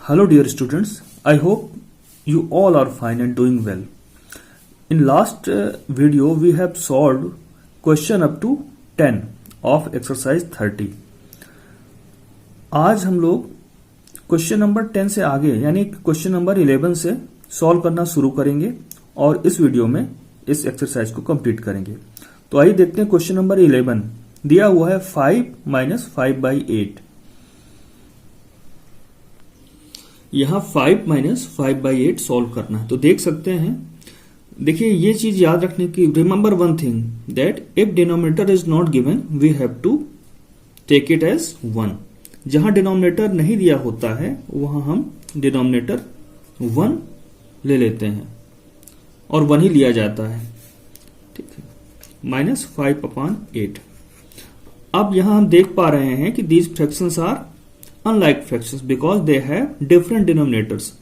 Hello dear students, I hope you all are fine and doing well. In last video we have solved question up to 10 of exercise 30. आज हम लोग question number 10 से आगे यानी question number 11 से solve करना शुरू करेंगे और इस वीडियो में इस एक्सरसाइज को कंप्लीट करेंगे। तो आइए देखते हैं क्वेश्चन नंबर 11 दिया हुआ है 5 माइनस 5/8। यहां 5 माइनस 5/8 सॉल्व करना है। तो देख सकते हैं, देखिए ये चीज याद रखने की, remember one thing that if denominator is not given we have to take it as 1। जहां डिनोमिनेटर नहीं दिया होता है वहां हम डिनोमिनेटर 1 ले लेते हैं और 1 ही लिया जाता है, ठीक है, माइनस 5/8। अब यहां हम देख पा रहे हैं कि these fractions are unlike fractions because they have different denominators.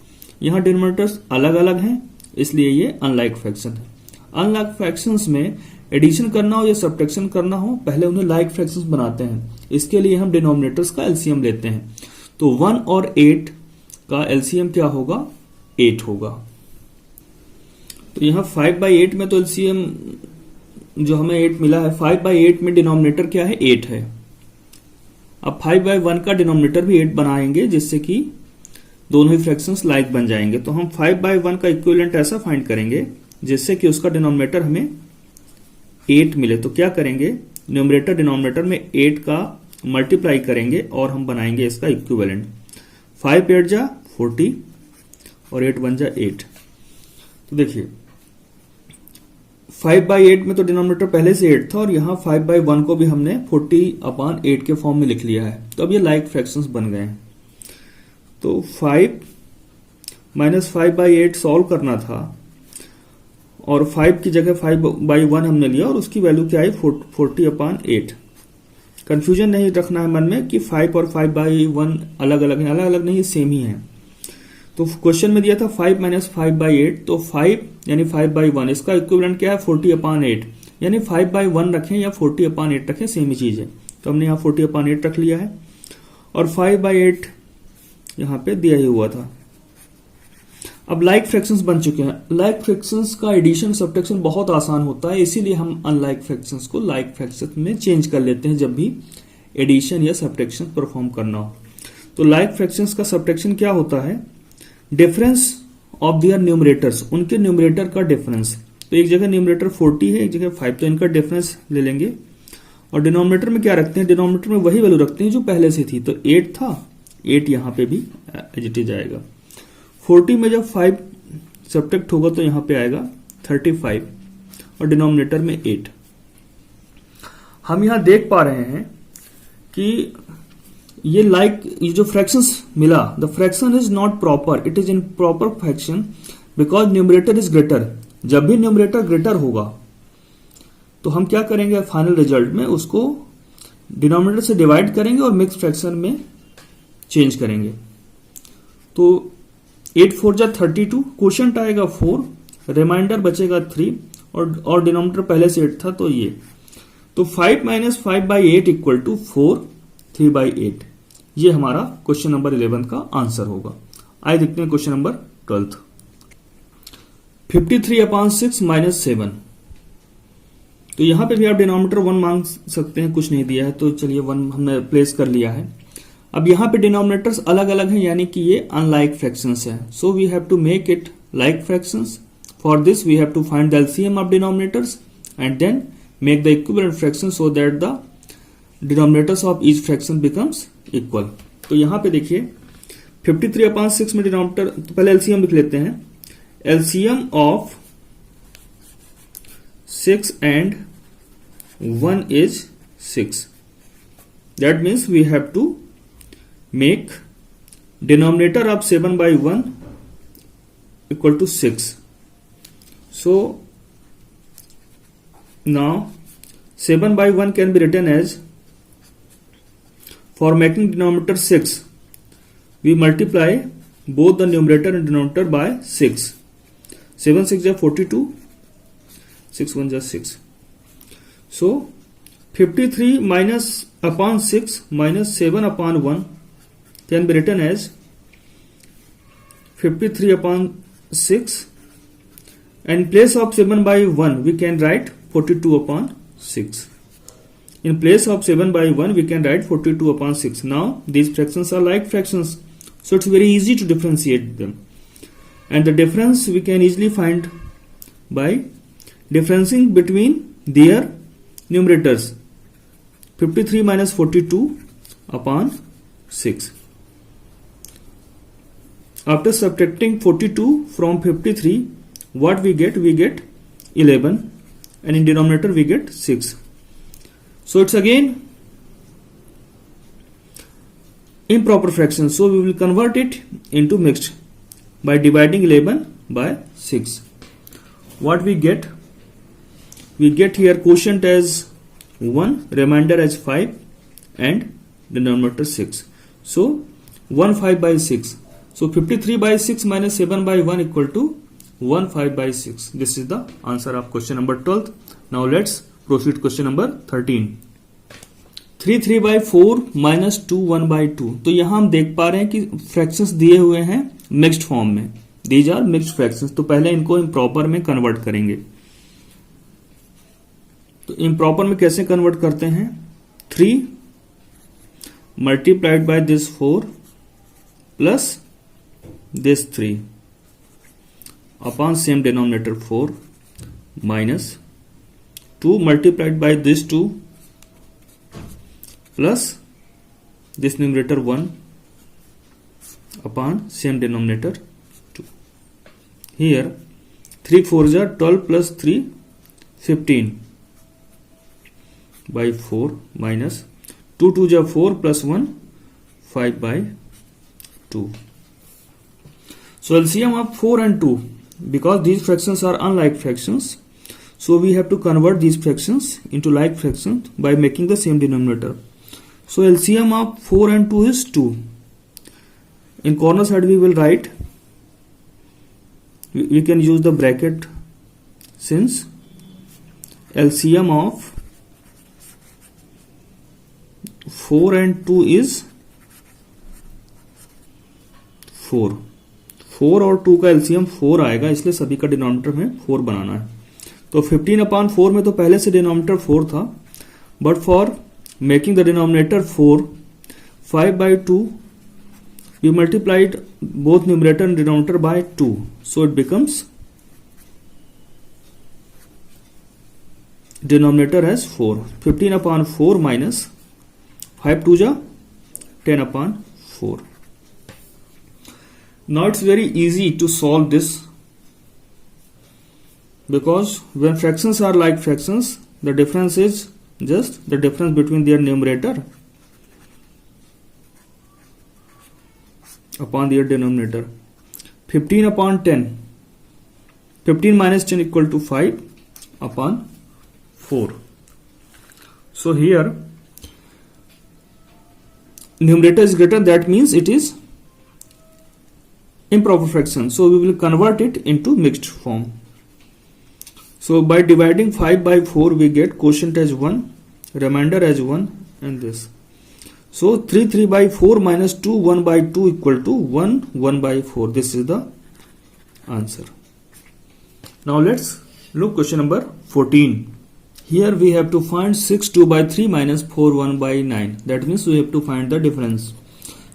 यहां डिनोमिनेटर्स अलग अलग हैं, इसलिए ये अनलाइक फ्रैक्शन है। अनलाइक फ्रैक्शंस में एडिशन करना हो या सब्ट्रैक्शन करना हो, पहले उन्हें लाइक फ्रैक्शंस बनाते हैं। इसके लिए हम डिनोमिनेटर्स का एलसीएम लेते हैं। तो 1 और 8 का एलसीएम क्या होगा? 8 होगा। तो यहां 5/8 में तो एलसीएम जो हमें 8 मिला है, 5/8 में डिनोमिनेटर क्या है? 8 है। अब 5/1 का डिनोमिनेटर भी 8 बनाएंगे जिससे कि दोनों ही फ्रैक्शंस लाइक बन जाएंगे। तो हम 5/1 का इक्विवेलेंट ऐसा फाइंड करेंगे जिससे कि उसका डिनोमिनेटर हमें 8 मिले। तो क्या करेंगे, न्यूमरेटर डिनोमिनेटर में 8 का मल्टीप्लाई करेंगे और हम बनाएंगे इसका इक्विवेलेंट। 5 8 जा 40 और 8 1 जा 8। तो देखिए 5/8 में तो डिनोमिनेटर पहले से 8 था और यहां 5/1 को भी हमने 40/8 के फॉर्म में लिख लिया है। तो अब ये लाइक फ्रैक्शंस बन गए हैं। तो 5 माइनस 5/8 सॉल्व करना था और 5 की जगह 5/1 हमने लिया और उसकी वैल्यू क्या आई? 40/8। कंफ्यूजन नहीं रखना है मन में कि 5 और 5/1 अलग अलग हैं, अलग अलग नहीं, सेम ही है। तो क्वेश्चन में दिया था 5 माइनस 5/8, तो 5 यानी 5/1, इसका इक्विवेलेंट क्या है? 40/8। यानी 5/1 रखें या 40/8 रखें, सेम ही चीज है। तो हमने यहां 40/8 रख लिया है और 5/8 यहां पे दिया ही हुआ था। अब लाइक फ्रैक्शंस बन चुके हैं। लाइक फ्रैक्शंस का एडिशन सब्ट्रैक्शन बहुत आसान होता है, इसीलिए हम अनलाइक फ्रैक्शंस को लाइक फ्रैक्शंस में चेंज कर लेते हैं जब भी एडिशन या सब्ट्रैक्शन परफॉर्म करना हो। तो लाइक फ्रैक्शंस का सब्ट्रैक्शन क्या होता है? डिफरेंस ऑफ देयर न्यूमरेटर्स, उनके न्यूमरेटर का डिफरेंस। तो एक जगह न्यूमरेटर 40 है, एक जगह 5, तो इनका डिफरेंस ले लेंगे और डिनोमिनेटर में क्या रखते हैं? डिनोमिनेटर में वही वैल्यू रखते हैं जो पहले से थी। तो 8 था, 8 यहां पे भी एज इट इज आएगा। 40 में जब 5 सब्ट्रैक्ट होगा तो यहां पे आएगा 35 और डिनोमिनेटर में 8। हम यहां देख पा रहे हैं कि ये ये जो फ्रैक्शंस मिला, the fraction is not proper, it is in proper fraction because numerator is greater. जब भी न्यूमरेटर ग्रेटर होगा तो हम क्या करेंगे? फाइनल रिजल्ट में उसको डिनोमिनेटर से डिवाइड करेंगे और मिक्स फ्रैक्शन में चेंज करेंगे। तो 8 4 जा 32, क्वोशिएंट आएगा 4, रिमाइंडर बचेगा 3 और डिनोमिनेटर पहले से 8 था तो ये। तो 5 माइनस 5/8 इक्वल टू 4 3/8। ये हमारा क्वेश्चन नंबर 11 का आंसर होगा। आइए देखते हैं क्वेश्चन नंबर 12। 53/6 माइनस 7। तो यहां पे भी आप डिनोमिनेटर 1 मांग सकते हैं, कुछ नहीं दिया है तो चलिए 1 हमने प्लेस कर लिया है। अब यहां पे डिनोमिनेटर्स अलग अलग हैं, यानी कि ये अनलाइक फ्रैक्शंस हैं। So we have to make it like fractions. For this we have to find the LCM of denominators and then make the equivalent fraction so that the denominators of each fraction becomes equal. तो यहां पे देखिए 53/6 में denominator, तो पहले LCM लिख लेते हैं। LCM of 6 and 1 is 6. That means we have to make denominator of 7/1 equal to 6. So now 7/1 can be written as, for making denominator 6, we multiply both the numerator and denominator by 6. 7 6 is 42, 6 1 is 6. So 53 minus upon 6 minus 7/1 can be written as 53 upon 6, and in place of 7 by 1 we can write 42 upon 6. In place of 7 by 1 we can write 42 upon 6. Now these fractions are like fractions, so it's very easy to differentiate them, and the difference we can easily find by differencing between their numerators. 53 minus 42 upon 6. After subtracting 42 from 53, what we get? We get 11, and in denominator we get 6. So it's again improper fraction, so we will convert it into mixed by dividing 11 by 6. What we get? We get here quotient as 1, remainder as 5, and denominator 6. So 1 5 by 6. So 53 by 6 minus 7 by 1 equal to 1 5 by 6. This is the answer of question number 12. Now let's proceed question number 13. 3 3 by 4 minus 2 1 by 2. तो यहां हम देख पा रहे हैं कि fractions दिए हुए हैं मिक्स्ड फॉर्म में. These are mixed fractions. तो पहले इनको इम्प्रॉपर में कन्वर्ट करेंगे. तो इम्प्रॉपर में कैसे कन्वर्ट करते हैं? 3 multiplied by this 4 plus this 3 upon same denominator 4 minus 2 multiplied by this 2 plus this numerator 1 upon same denominator 2. Here 3 4s are 12 plus 3 15 by 4 minus 2 2s are 4 plus 1 5 by 2. So LCM of 4 and 2, because these fractions are unlike fractions, so we have to convert these fractions into like fractions by making the same denominator. So LCM of 4 and 2 is 2. In corner side we will write, we can use the bracket, since LCM of 4 and 2 is 4. 4 और 2 का LCM 4 आएगा, इसलिए सभी का denominator में 4 बनाना है. तो 15 upon 4 में तो पहले से डिनोमिनेटर 4 था, but for making the denominator 4, 5 by 2 we multiplied both numerator and denominator by 2, so it becomes denominator as 4. 15 upon 4 minus 5 2 ja 10 upon 4. Now it's very easy to solve this, because when fractions are like fractions, the difference is just the difference between their numerator upon their denominator. 15 upon 10, 15 minus 10 equal to 5 upon 4. So here numerator is greater, that means it is improper fraction, so we will convert it into mixed form. So by dividing 5 by 4 we get quotient as 1, remainder as 1, and this. So 3 3 by 4 minus 2 1 by 2 equal to 1 1 by 4. This is the answer. Now let's look question number 14. Here we have to find 6 2 by 3 minus 4 1 by 9. That means we have to find the difference.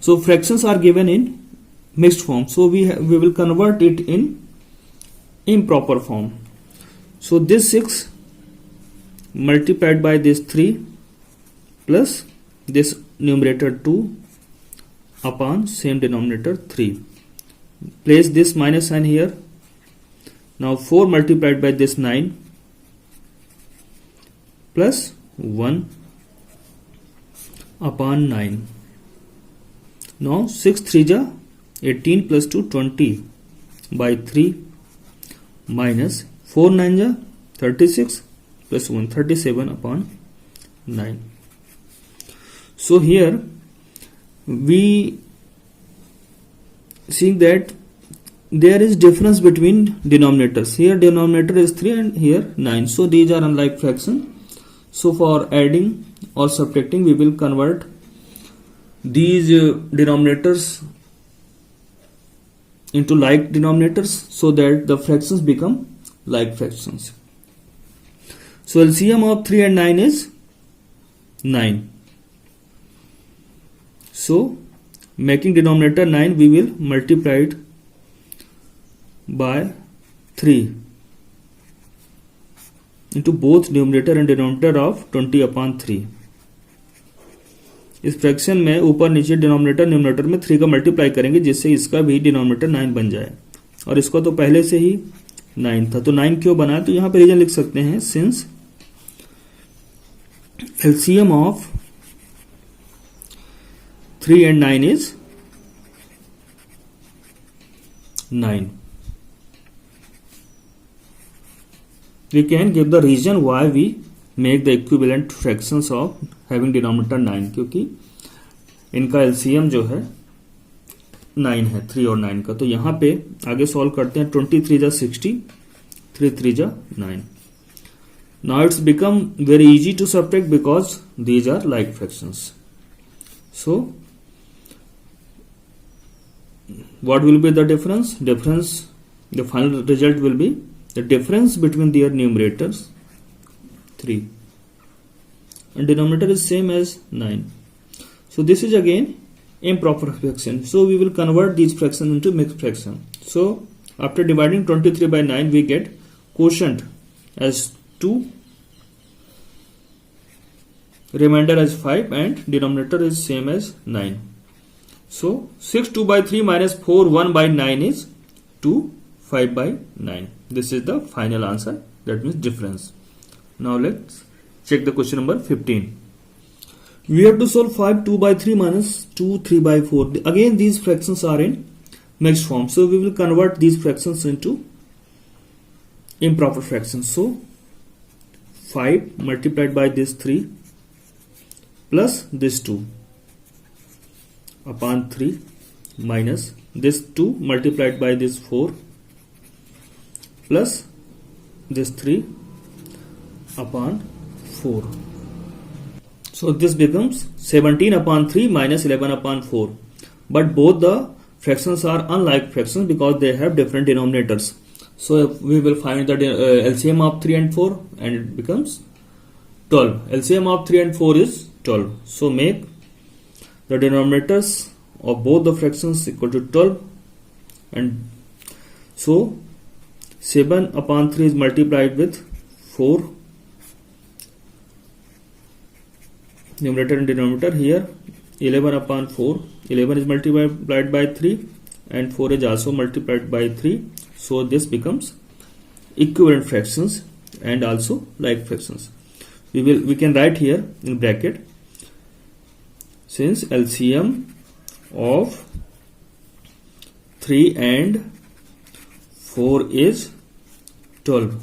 So fractions are given in mixed form, so we will convert it in improper form. So this 6 multiplied by this 3 plus this numerator 2 upon same denominator 3. Place this minus sign here. Now 4 multiplied by this 9 plus 1 upon 9. Now 6 3 ja 18 plus 2 20 by 3 minus 4 9 ja 36 plus 1 37 upon 9. So here we see that there is difference between denominators. Here denominator is 3 and here 9, so these are unlike fraction. So for adding or subtracting we will convert these denominators into like denominators so that the fractions become like fractions. So LCM of 3 and 9 is 9. So making denominator 9, we will multiply it by 3 into both numerator and denominator of 20/3. इस fraction में ऊपर नीचे denominator numerator में 3 का multiply करेंगे जिससे इसका भी डिनोमिनेटर 9 बन जाए, और इसका तो पहले से ही 9 था, तो 9 क्यों बना, तो यहां पे रीजन लिख सकते हैं, since LCM of 3 and 9 is 9. We can give the reason why we make the equivalent fractions of having denominator 9, क्योंकि इनका LCM जो है 9 है, 3 और 9 का। तो यहां पे आगे सॉल्व करते हैं, 23 जा 60, 3 जा 9. Now it's become very easy to subtract because these are like fractions. So what will be the difference? The final result will be the difference between their numerators 3 and denominator is same as 9. So this is again improper fraction. So we will convert these fractions into mixed fraction. So after dividing 23 by 9, we get quotient as 2, remainder as 5 and denominator is same as 9. So 6 2 by 3 minus 4 1 by 9 is 2 5 by 9. This is the final answer, that means difference. Now let's check the question number 15. We have to solve 5 2 by 3 minus 2 3 by 4. Again these fractions are in mixed form, so we will convert these fractions into improper fractions. So 5 multiplied by this 3 plus this 2 upon 3 minus this 2 multiplied by this 4 plus this 3 upon 4. So this becomes 17 upon 3 minus 11 upon 4. But both the fractions are unlike fractions because they have different denominators. So we will find the LCM of 3 and 4 and it becomes 12. LCM of 3 and 4 is 12. So make the denominators of both the fractions equal to 12, and so 7 upon 3 is multiplied with 4, numerator and denominator. Here 11 upon 4, 11 is multiplied by 3 and 4 is also multiplied by 3. So this becomes equivalent fractions and also like fractions. We can write here in bracket, since LCM of 3 and 4 is 12.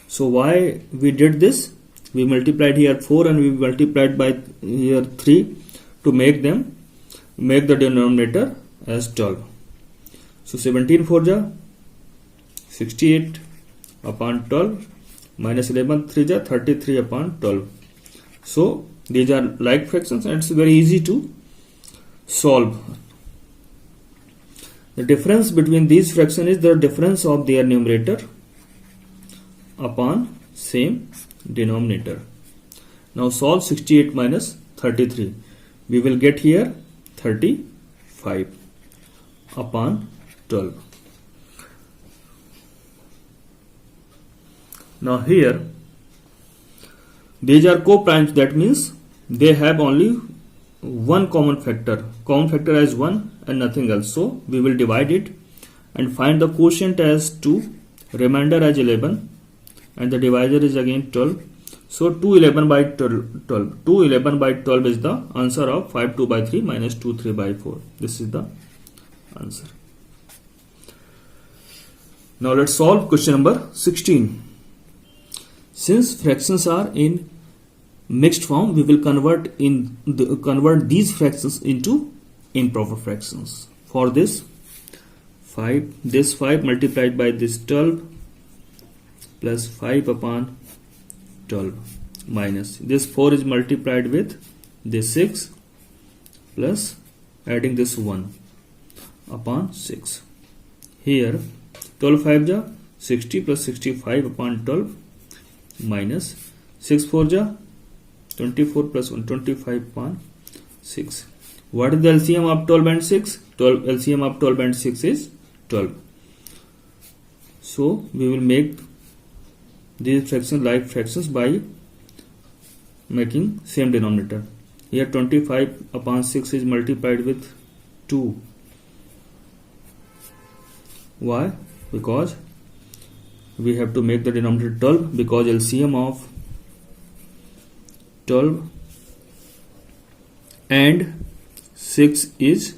So why we did this? We multiplied here 4 and we multiplied by here 3 to make the denominator as 12. So 17 4 ja 68 upon 12 minus 11 3 ja 33 upon 12. So these are like fractions and it's very easy to solve. The difference between these fractions is the difference of their numerator upon same denominator. Now solve 68 minus 33. We will get here 35 upon 12. Now here these are co-primes, that means they have only one common factor. Common factor as 1 and nothing else. So we will divide it and find the quotient as 2, remainder as 11 and the divisor is again 12. So 2 11 by 12. 2 11 by 12 is the answer of 5 2 by 3 minus 2 3 by 4. This is the answer. Now let's solve question number 16. Since fractions are in mixed form, we will convert these fractions into improper fractions. For this 5 multiplied by this 12 plus 5 upon 12 minus this 4 is multiplied with this 6 plus adding this 1 upon 6. here 12 5 जा 60 plus 65 upon 12 minus 6 4 जा 24 plus 125 upon 6. What is the LCM of 12 and 6? LCM of 12 and 6 is 12. So we will make these fractions like fractions by making same denominator. Here 25 upon 6 is multiplied with 2. Why? Because we have to make the denominator 12, because LCM of 12 and 6 is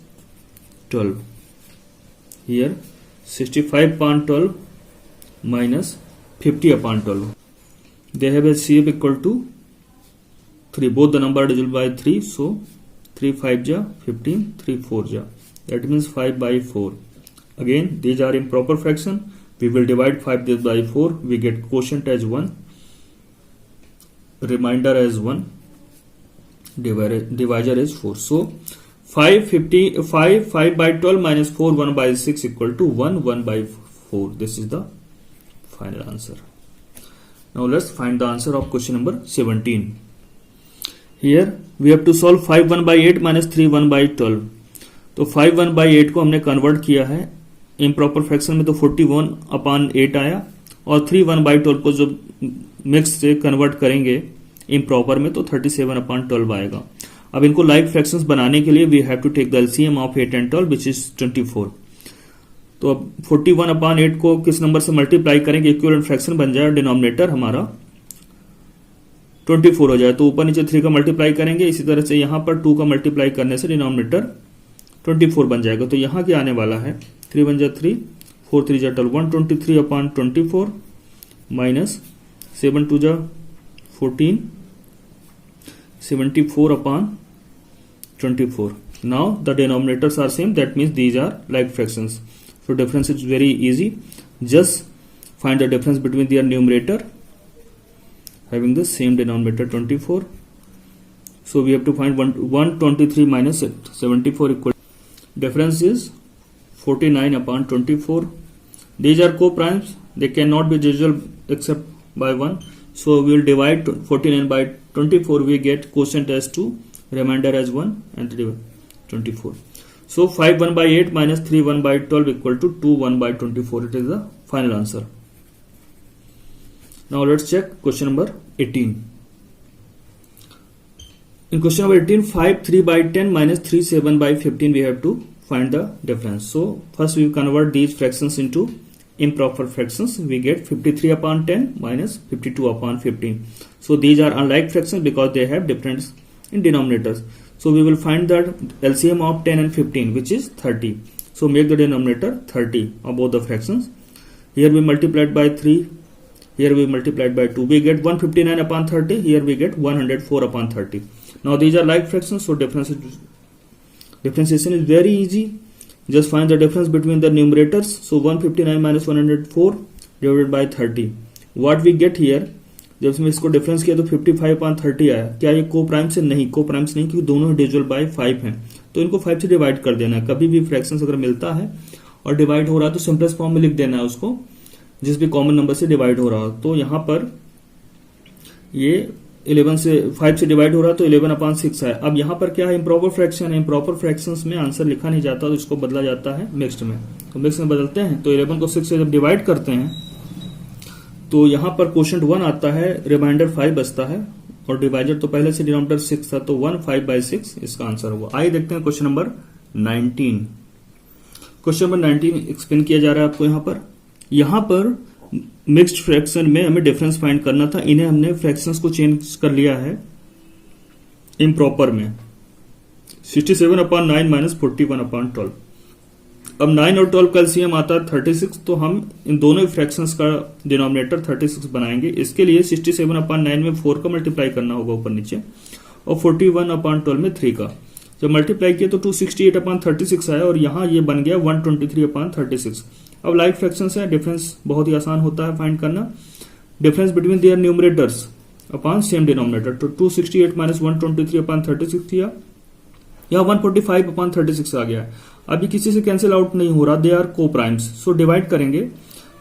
12. Here 65 upon 12 minus 50 upon 12. They have a CF equal to 3. Both the number are divisible by 3. So 3 5 ja 15, 3 4 ja. That means 5 by 4. Again, these are improper fraction. We will divide 5 this by 4. We get quotient as 1, remainder as 1, divisor is 4. So 5 by 12 minus 4 1 by 6 equal to 1 by 4. This is the final answer. Now let's find the answer of question number 17. Here we have to solve 5 1 by 8 minus 3 1 by 12. तो 5 1 by 8 को हमने convert किया है improper fraction में, तो 41 upon 8 आया, और 3 1 by 12 को जब मिक्स से कन्वर्ट करेंगे इम्प्रॉपर में तो 37 अपॉन 12 आएगा. अब इनको लाइक फ्रैक्शंस बनाने के लिए we have to take the LCM of 8 and 12 which is 24. तो अब 41 अपॉन 8 को किस नंबर से मल्टीप्लाई करेंगे, इक्विवेलेंट फ्रैक्शन बन जाए, डिनोमिनेटर हमारा 24 हो जाए, तो ऊपर नीचे 3 का मल्टीप्लाई करेंगे. इसी तरह से यहां पर 2 का मल्टीप्लाई करने से डिनोमिनेटर 24 बन जाएगा. तो यहां क्या आने वाला है, 3 1 जा 3, 4 3 जा 12, 123 अपॉन 24 माइनस 7 2 जा 14, 74 upon 24. Now the denominators are same, that means these are like fractions. So difference is very easy. Just find the difference between their numerator having the same denominator 24. So we have to find 123 minus 74 equal. Difference is 49 upon 24. These are co-primes. They cannot be divisible except by 1. So we will divide 49 by 24. We get quotient as 2, remainder as 1, and 24. So 5 1 by 8 minus 3 1 by 12 equal to 2 1 by 24. It is the final answer. Now let's check question number 18. In question number 18, 5 3 by 10 minus 3 7 by 15, we have to find the difference. So first we convert these fractions into improper fractions. We get 53 upon 10 minus 52 upon 15. So these are unlike fractions because they have difference in denominators. So we will find that LCM of 10 and 15, which is 30. So make the denominator 30 of both the fractions. Here we multiplied by 3, here we multiplied by 2. We get 159 upon 30, here we get 104 upon 30. Now these are like fractions, so differentiation is very easy. Just find the difference between the numerators. So 159 minus 104 divided by 30. What we get here, जब इसमें इसको difference किया तो 55 upon 30 आया. क्या ये को prime से नहीं, को प्राइम से नहीं, क्योंकि दोनों डिविजिबल बाय 5 हैं, तो इनको 5 से डिवाइड कर देना है. कभी भी फ्रैक्शंस अगर मिलता है और डिवाइड हो रहा है तो सिंपलेस्ट फॉर्म में लिख देना है उसको, जिस भी कॉमन नंबर से डिवाइड हो रहा हो. तो यहाँ पर ये 11 से 5 से डिवाइड हो रहा है तो 11 अपॉन 6 है. अब यहाँ पर क्या है, इम्प्रॉपर फ्रैक्शन है. इम्प्रॉपर फ्रैक्शंस में आंसर लिखा नहीं जाता तो इसको बदला जाता है मिक्स्ड में. तो मिक्स में बदलते हैं, तो 11 को 6 से जब डिवाइड करते हैं तो यहाँ पर क्वोशंट 1 आता है, रिमाइंडर 5 बचता है, और डिवाइजर तो पहले से डिनोमिनेटर 6 था, तो 1 5 by 6 इसका आंसर हुआ. आइए देखते हैं question number 19. Question number 19 explain किया जा रहा है आपको. यहाँ पर मिक्स्ड फ्रैक्शन में हमें डिफरेंस फाइंड करना था. इन्हें हमने फ्रैक्शंस को चेंज कर लिया है इम्प्रॉपर में. 67 अपॉन 9 माइनस 41 अपॉन 12. अब 9 और 12 का एलसीएम आता है 36, तो हम इन दोनों फ्रैक्शंस का डिनोमिनेटर 36 बनाएंगे. इसके लिए 67 अपॉन 9 में 4 का मल्टीप्लाई करना होगा ऊपर नीचे, और 41 अपॉन 12 में 3 का. जब मल्टीप्लाई किया तो 268 अपॉन 36 आया, और यहाँ ये बन गया 123 अपॉन 36. अब लाइक फ्रैक्शंस है, डिफरेंस बहुत ही आसान होता है फाइंड करना. Difference between their numerators upon same denominator, तो 268 माइनस 123 अपॉन 36 किया, यहाँ 145 अपॉन 36 आ गया. अभी किसी से कैंसिल आउट नहीं हो रहा, दे आर को प्राइम्स, सो डिवाइड करेंगे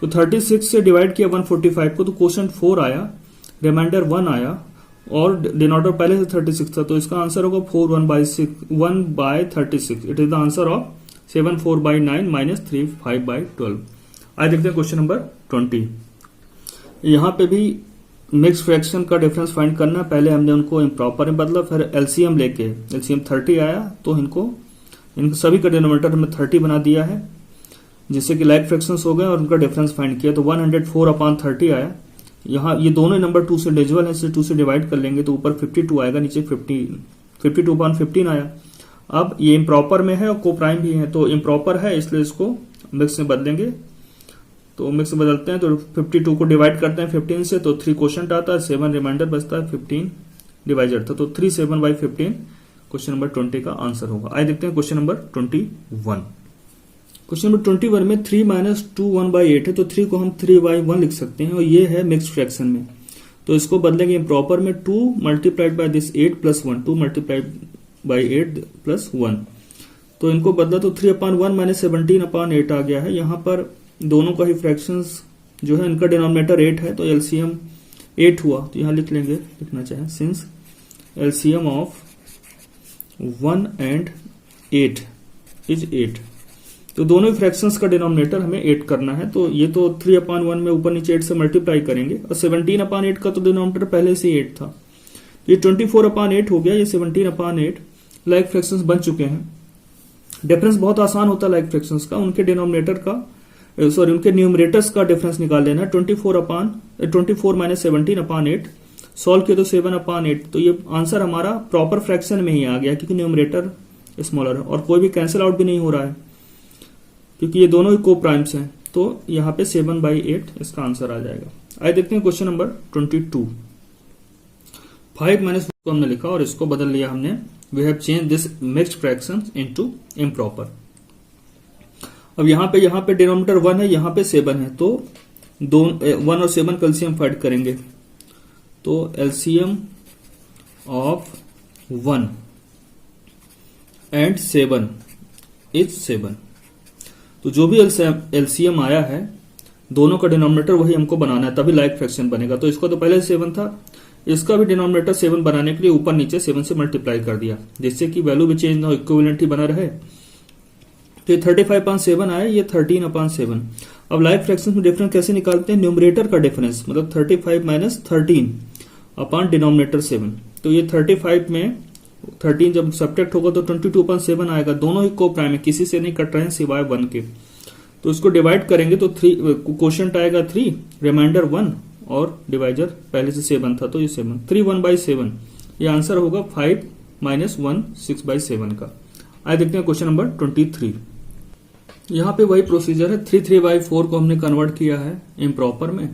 तो 36 से डिवाइड किया 145 को तो क्वोशंट 4 आया, रिमाइंडर 1 आया और डिनोमिनेटर पहले से 36 था, तो इसका आंसर होगा 4 1/36, it is the answer of 7 4/9 minus 3 5/12। आज देखते हैं क्वेश्चन नंबर 20। यहां पे भी मिक्स फ्रैक्शन का डिफरेंस फाइंड करना है। पहले हमने उनको इम्प्रॉपर में बदला, फिर एलसीएम लेके एलसीएम 30 आया तो इन सभी का डिनोमिनेटर हमने 30 बना दिया है, जिससे कि लाइक फ्रैक्शंस हो गए और उनका डिफरेंस फाइंड किया तो 104/30 आया। यहाँ ये दोनों नंबर 2 से डिविजिबल है, इससे 2 से डिवाइड कर लेंगे तो ऊपर 52 आएगा, नीचे 52/15 आया। अब ये इम्प्रॉपर में है और को प्राइम भी है, तो इम्प्रॉपर है इसलिए इसको मिक्स में बदलेंगे, तो मिक्स में बदलते हैं तो 52 को डिवाइड करते हैं 15 से तो 3 क्वोशंट आता है, 7 रिमाइंडर बचता है, 15 डिवाइजर था, तो 3 7/15 क्वेश्चन नंबर 20 का आंसर होगा। आइए देखते हैं क्वेश्चन नंबर 21। क्वेश्चन नंबर 21 में 3 - 2 1/8 है, तो 3 को हम 3/1 लिख सकते हैं और ये है मिक्स फ्रैक्शन में, तो इसको बदलेंगे इम्प्रॉपर में 2 multiplied by this 8 + 1, 2 multiplied by 8 + 1, तो इनको बदला तो 3/1 माइनस 17/8 आ गया है। यहां पर दोनों का ही फ्रैक्शंस जो है इनका डिनोमिनेटर 8 है तो एलसीएम 8 हुआ, तो यहां लिख लेंगे, लिखना चाहे since LCM of 1 and 8 is 8, तो दोनों ही फ्रैक्शंस का डिनोमिनेटर हमें 8 करना है, तो ये तो 3/1 में ऊपर नीचे 8 से मल्टीप्लाई करेंगे और 17/8 का तो डिनोमिनेटर पहले से 8 था, ये 24/8 हो गया, ये 17/8 लाइक फ्रैक्शंस बन चुके हैं। डिफरेंस बहुत आसान होता है लाइक फ्रैक्शंस का, उनके डिनोमिनेटर का उनके न्यूमरेटर्स का डिफरेंस निकाल लेना है। 24 माइनस 17/8 सॉल्व किया तो 7/8, तो ये आंसर हमारा प्रॉपर फ्रैक्शन में ही आ गया क्योंकि न्यूमरेटर स्मॉलर है और कोई भी कैंसिल आउट भी नहीं हो रहा है क्योंकि ये दोनों ही को प्राइम्स हैं, तो यहाँ पे 7/8 इसका आंसर आ जाएगा। आइए देखते हैं क्वेश्चन नंबर 22। 5 - 4 को हमने लिखा और इसको बदल लिया हमने, we have change this mixed fractions into improper. अब यहाँ पे डिनोमिनेटर 1 है, यहाँ पे 7 है, तो 1 और 7 का एलसीएम फाइंड करेंगे, तो एलसीएम ऑफ 1 and 7 इज 7, तो जो भी एलसीएम आया है दोनों का डिनोमिनेटर वही हमको बनाना है, तभी लाइक फ्रैक्शन बनेगा। तो इसका तो पहले 7 था, इसका भी डिनोमिनेटर 7 बनाने के लिए ऊपर नीचे 7 से मल्टीप्लाई कर दिया, जिससे कि वैल्यू भी चेंज ना हो, इक्विवेलेंट ही बना रहे। तो ये 35/7 आया, ये 13/7। अब लाइक फ्रैक्शन में डिफरेंस कैसे निकालते हैं, न्यूमरेटर का डिफरेंस मतलब 35 - 13 अपॉन डिनोमिनेटर 7, तो ये 35 में 13 जब सब्ट्रैक्ट होगा तो 22/7 आएगा, दोनों ही को प्राइम है, किसी से नहीं कट रहे हैं सिवाय 1 के, तो इसको डिवाइड करेंगे तो 3 क्वोशंट आएगा 3, रिमाइंडर 1 और डिवाइजर पहले से 7 था तो ये 7, 3 1/7, ये आंसर होगा 5 - 1 6/7 का। आइए देखते हैं क्वेश्चन नंबर 23। यहाँ पे वही प्रोसीजर है, 3 3/4 को हमने कन्वर्ट किया है इम्प्रॉपर में,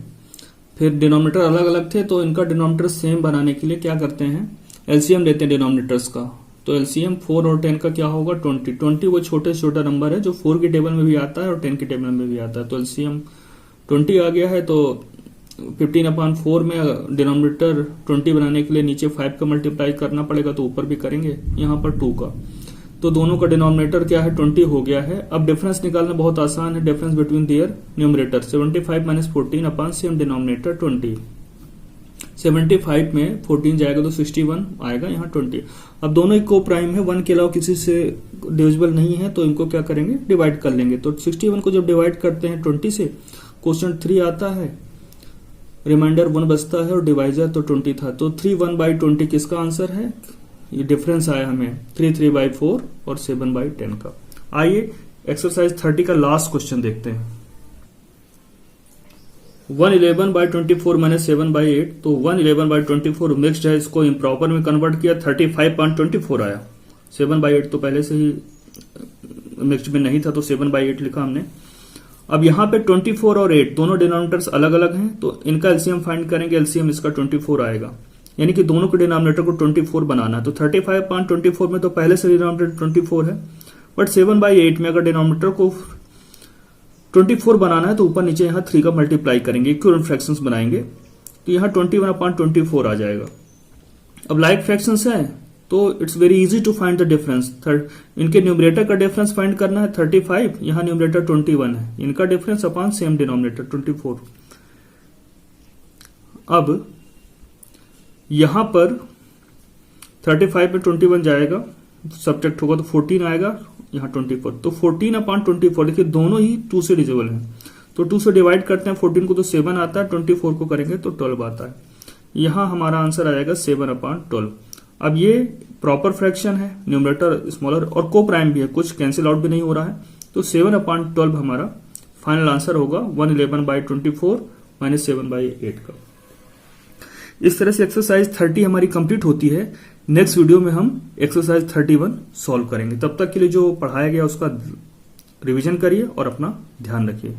फिर डिनोमिनेटर अलग अलग थे तो इनका डिनोमिनेटर सेम बनाने के लिए क्या करते हैं, एलसीएम लेते हैं डिनोमिनेटर्स का, तो एलसीएम 4 और 10 का क्या होगा 20 वो छोटे से छोटा नंबर है जो 4 की टेबल में भी आता है और 10 की टेबल में भी आता है, तो एलसीएम 20 आ गया है, तो 15/4 में डिनोमिनेटर 20 बनाने के लिए नीचे 5 का मल्टीप्लाई करना पड़ेगा, तो ऊपर भी करेंगे यहाँ पर 2 का, तो दोनों का डिनोमिनेटर क्या है 20 हो गया है। अब डिफरेंस निकालना बहुत आसान है, difference between their numerator 75 - 14 upon same denominator 20, 75 में 14 जाएगा तो 61 आएगा, यहाँ 20। अब दोनों ही को प्राइम है, 1 के अलावा किसी से डिविजिबल नहीं है, तो इनको क्या करेंगे डिवाइड कर लेंगे, तो 61 को जब डिवाइड करते हैं 20 से क्वोशंट 3 आता है, रिमाइंडर 1 बचता है और डिवाइजर तो 20 था, तो 3 1/20 किसका आंसर है, ये डिफरेंस आया हमें 3 3/4 और 7/10 का। आइए एक्सरसाइज 30 का लास्ट क्वेश्चन देखते हैं। 111/24 - 7/8, तो 111/24 मिक्स्ड है, इसको इम्प्रॉपर में कन्वर्ट किया 35/24 आया, 7/8 तो पहले से ही मिक्स्ड में नहीं था तो 7/8 लिखा हमने। अब यहाँ पे 24 और 8 दोनों डिनोमिनेटर्स अलग अलग हैं, तो इनका एलसीएम फाइंड करेंगे, एलसीएम इसका 24 आएगा, यानी कि दोनों के डिनोमिनेटर को 24 बनाना है, तो 35/24 में तो पहले से डिनोमिनेटर 24 है, बट 7/8 में अगर डिनोमिनेटर को 24 बनाना है तो ऊपर नीचे यहाँ 3 का मल्टीप्लाई करेंगे, इक्विवेलेंट फ्रैक्शंस बनाएंगे, तो यहाँ 21/24 आ जाएगा। अब लाइक फ्रैक्शंस है तो it's very easy to find the difference. इनके न्यूमरेटर का डिफरेंस फाइंड करना है 35, यहां न्यूमरेटर 21 है, इनका डिफरेंस अपॉन सेम डिनोमिनेटर 24। अब यहां पर 35 में 21 जाएगा, सब्ट्रैक्ट होगा तो 14 आएगा, यहां 24, तो 14 अपॉन 24, देखिए दोनों ही 2 से डिविजिबल हैं, तो 2 से डिवाइड करते हैं 14 को तो 7 आता है, 24 को करेंगे तो 12 आता है। यहां हमारा आंसर आएगा 7 अपॉन 12। अब ये प्रॉपर फ्रैक्शन है, न्यूमरेटर स्मॉलर और को प्राइम भी है, कुछ कैंसिल आउट भी नहीं हो रहा है, तो 7 अपॉन 12 हमारा फाइनल आंसर होगा 111/24 माइनस 7/8 का। इस तरह से एक्सरसाइज 30 हमारी कंप्लीट होती है। नेक्स्ट वीडियो में हम एक्सरसाइज 31 सॉल्व करेंगे। तब तक के लिए जो पढ़ाया गया उसका रिवीजन करिए और अपना ध्यान रखिए।